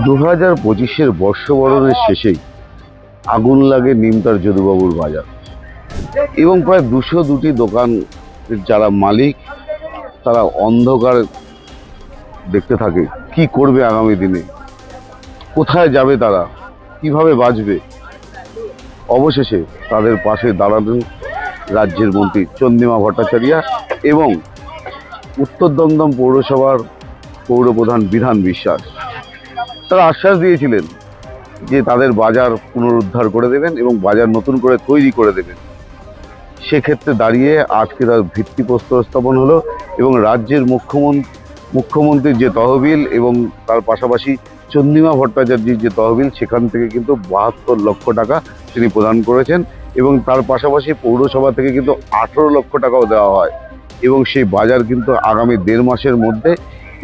2025-এর বর্ষবরণের শেষেই আগুন লাগে নিমতার যদুবাবুর বাজার এবং প্রায় 202টি দোকান যারা মালিক তারা অন্ধকার দেখতে থাকে। কি করবে আগামী দিনে, কোথায় যাবে তারা, কিভাবে বাঁচবে? অবশেষে তাদের পাশে দাঁড়ালেন রাজ্যের মন্ত্রী চন্দ্রিমা ভট্টাচার্য এবং উত্তর দমদম পৌরসভার পৌরপ্রধান বিধান বিশ্বাস। তারা আশ্বাস দিয়েছিলেন যে তাদের বাজার পুনরুদ্ধার করে দেবেন এবং বাজার নতুন করে তৈরি করে দেবেন। সেক্ষেত্রে দাঁড়িয়ে আজকে তার ভিত্তিপ্রস্তর স্থাপন হলো এবং রাজ্যের মুখ্যমন্ত্রীর যে তহবিল এবং তার পাশাপাশি চন্দ্রিমা ভট্টাচার্যের যে তহবিল, সেখান থেকে কিন্তু 72 লক্ষ টাকা তিনি প্রদান করেছেন এবং তার পাশাপাশি পৌরসভা থেকে কিন্তু 18 লক্ষ টাকাও দেওয়া হয় এবং সেই বাজার কিন্তু আগামী 1.5 মাসের মধ্যে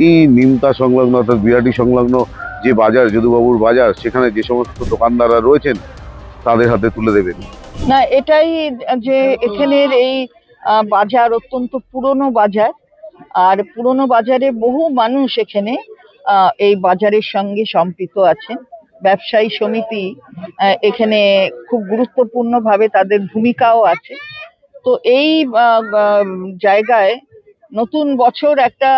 এই নিমতা সংলগ্ন অর্থাৎ বিরাটি সংলগ্ন যে বাজার যদুবাবুর বাজার, সেখানে যে সমস্ত দোকানদাররা রয়েছেন তাদের হাতে তুলে দেবেন। না, এটাই যে এখানের এই বাজার অত্যন্ত পুরনো বাজার, আর পুরনো বাজারে বহু মানুষ এখানে এই বাজারের সঙ্গে সম্পৃক্ত আছেন। ব্যবসায়ী সমিতি এখানে খুব গুরুত্বপূর্ণ ভাবে তাদের ভূমিকাও আছে। তো এই জায়গায় নতুন বছর একটা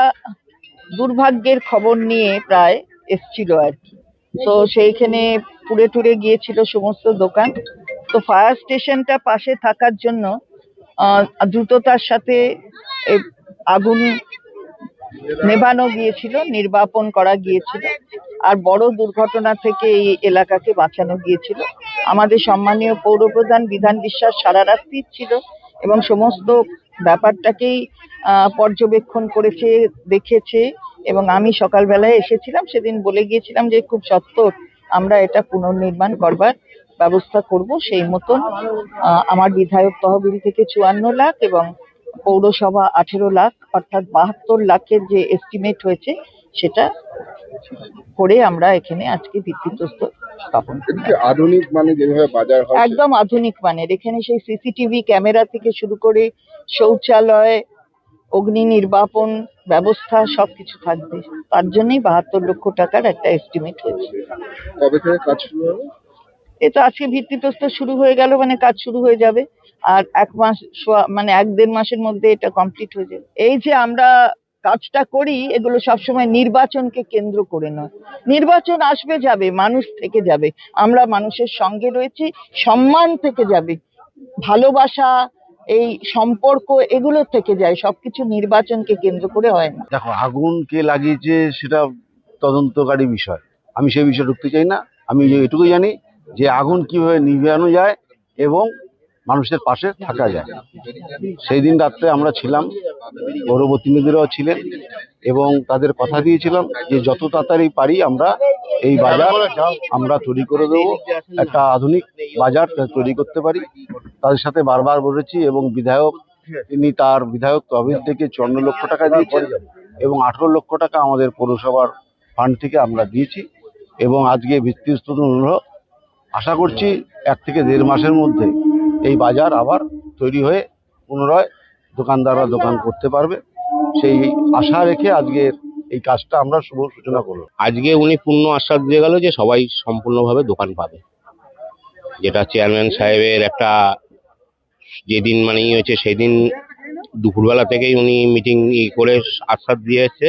দুর্ভাগ্যের খবর নিয়ে প্রায় এসছিল আর কি। তো সেইখানে পুড়ে টুড়ে গিয়েছিল সমস্ত দোকান। তো ফায়ার স্টেশনটা পাশে থাকার জন্য দ্রুততার সাথে আগুন নেভানো গিয়েছিল, নির্বাপন করা গিয়েছিল, আর বড় দুর্ঘটনা থেকে এই এলাকাকে বাঁচানো গিয়েছিল। আমাদের সম্মানীয় পৌরপ্রধান বিধান বিশ্বাস সারা রাত্রি ছিল এবং সমস্ত ব্যাপারটাকেই পর্যবেক্ষণ করেছে, দেখেছে। এবং আমি সকালবেলায় এসেছিলাম, সেদিন বলে গিয়েছিলাম যে খুব সত্বর আমরা এটা পুনর্নির্মাণ করবার ব্যবস্থা করব। সেই মতন আমার বিধায়ক তহবিল থেকে 54 লাখ এবং পৌরসভা 18 লাখ অর্থাৎ 72 লাখের যে এস্টিমেট হয়েছে সেটা করে আমরা এখানে আজকে ভিত্তিপ্রস্তর স্থাপন করছি। আধুনিক মানে যেভাবে বাজার হয় একদম আধুনিক মানের, এখানে সেই সিসিটিভি ক্যামেরা থেকে শুরু করে শৌচালয়, অগ্নি নির্বাপন ব্যবস্থা সবকিছু থাকবে। তার জন্যই 72 লক্ষ টাকার একটা এস্টিমেট হয়েছে। কবে থেকে কাজ শুরু হবে? এটা আজকে ভিত্তিপ্রস্তর শুরু হয়ে গেল, মানে কাজ শুরু হয়ে যাবে আর 1 মাস মানে 1-1.5 মাসের মধ্যে এটা কমপ্লিট হয়ে যাবে। এই যে আমরা কাজটা করি এগুলো সবসময় নির্বাচনকে কেন্দ্র করে নয়। নির্বাচন আসবে যাবে, মানুষ থেকে যাবে, আমরা মানুষের সঙ্গে রয়েছি, সম্মান থেকে যাবে, ভালোবাসা, এই সম্পর্ক এগুলো থেকে যায়, সবকিছু নির্বাচনকে কেন্দ্র করে হয় না। দেখো, আগুন কে লাগিয়েছে সেটা তদন্তকারী বিষয়, আমি সেই বিষয়ে ঢুকতে চাই না। আমি এটুকুই জানি যে আগুন কিভাবে নিভানো যায় এবং মানুষের পাশে থাকা যায়। সেই দিন রাত্রে আমরা ছিলাম, পৌরপ্রতিনিধিরাও ছিলেন এবং তাদের কথা দিয়েছিলাম যে যত তাড়াতাড়ি পারি আমরা এই বাজার আমরা তৈরি করে দেবো, একটা আধুনিক বাজার তৈরি করতে পারি। তাদের সাথে বারবার বলেছি এবং বিধায়ক তিনি তার বিধায়ক তহবিল থেকে 54 লক্ষ টাকা দিয়েছেন এবং 18 লক্ষ টাকা আমাদের পৌরসভার ফান্ড থেকে আমরা দিয়েছি এবং আজকে ভিত্তিপ্রস্তর হলো। আশা করছি 1 থেকে 1.5 মাসের মধ্যে এই বাজার আবার তৈরি হয়ে পুনরায় দোকানদাররা দোকান করতে পারবে। সেই আশা রেখে আজকের এই কাজটা আমরা শুভ সূচনা করব। আজকে উনি পূর্ণ আশ্বাস দিয়ে গেল যে সবাই সম্পূর্ণভাবে দোকান পাবে, যেটা চেয়ারম্যান সাহেবের একটা যেদিন মানে হয়েছে সেই দিন দুপুরবেলা থেকেই উনি মিটিং করে আশ্বাস দিয়ে এসছে।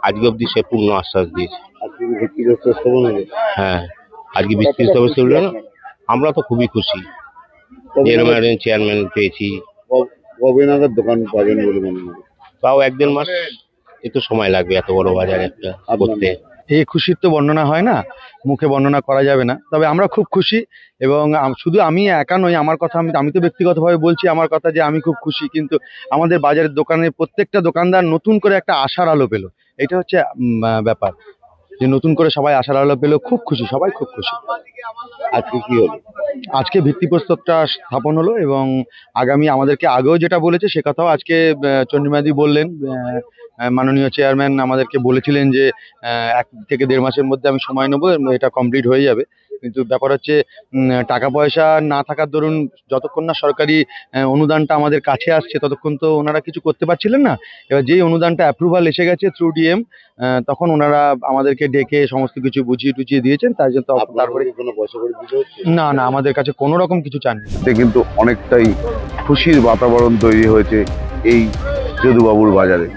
আজকে অবধি সে পূর্ণ আশ্বাস দিয়েছে। হ্যাঁ, আজকে ভিত্তিপ্রস্তর ছিল না। আমরা তো খুবই খুশি, এরকম একজন চেয়ারম্যান পেয়েছি। কবে নাগাদ দোকান পাবেন বলে মনে হয়? তাও 1-1.5 মাস, একটু সময় লাগবে এত বড় বাজার একটা করতে। এই খুশির তো বর্ণনা হয় না, মুখে বর্ণনা করা যাবে না। তবে আমরা খুব খুশি এবং শুধু আমি একা নই, আমার কথা আমি তো ব্যক্তিগতভাবে বলছি আমার কথা যে আমি খুব খুশি, কিন্তু আমাদের বাজারের দোকানের প্রত্যেকটা দোকানদার নতুন করে একটা আশার আলো পেল। এটা হচ্ছে ব্যাপার, যে নতুন করে সবাই আশার আলো পেল, খুব খুশি, সবাই খুব খুশি। আজকে কি হলো? আজকে ভিত্তিপ্রস্তরটা স্থাপন হলো এবং আগামী আমাদেরকে আগেও যেটা বলেছে সে কথাও আজকে চন্দ্রিমাদি বললেন। মাননীয় চেয়ারম্যান আমাদেরকে বলেছিলেন যে 1 থেকে 1.5 মাসের মধ্যে আমি সময় নেবো, এটা কমপ্লিট হয়ে যাবে। কিন্তু ব্যাপার হচ্ছে টাকা পয়সা না থাকার দরুন যতক্ষণ না সরকারি অনুদানটা আমাদের কাছে আসছে ততক্ষণ তো ওনারা কিছু করতে পারছিলেন না। এবার যেই অনুদানটা অ্যাপ্রুভাল এসে গেছে থ্রু ডিএম, তখন ওনারা আমাদেরকে ডেকে সমস্ত কিছু বুঝিয়ে টুঝিয়ে দিয়েছেন, তাই জন্য তারপরে কোনো পয়সা করে দিতে হচ্ছে না না আমাদের কাছে কোনো রকম কিছু চাননি। এতে কিন্তু অনেকটাই খুশির বাতাবরণ তৈরি হয়েছে এই যদুবাবুর বাজারে।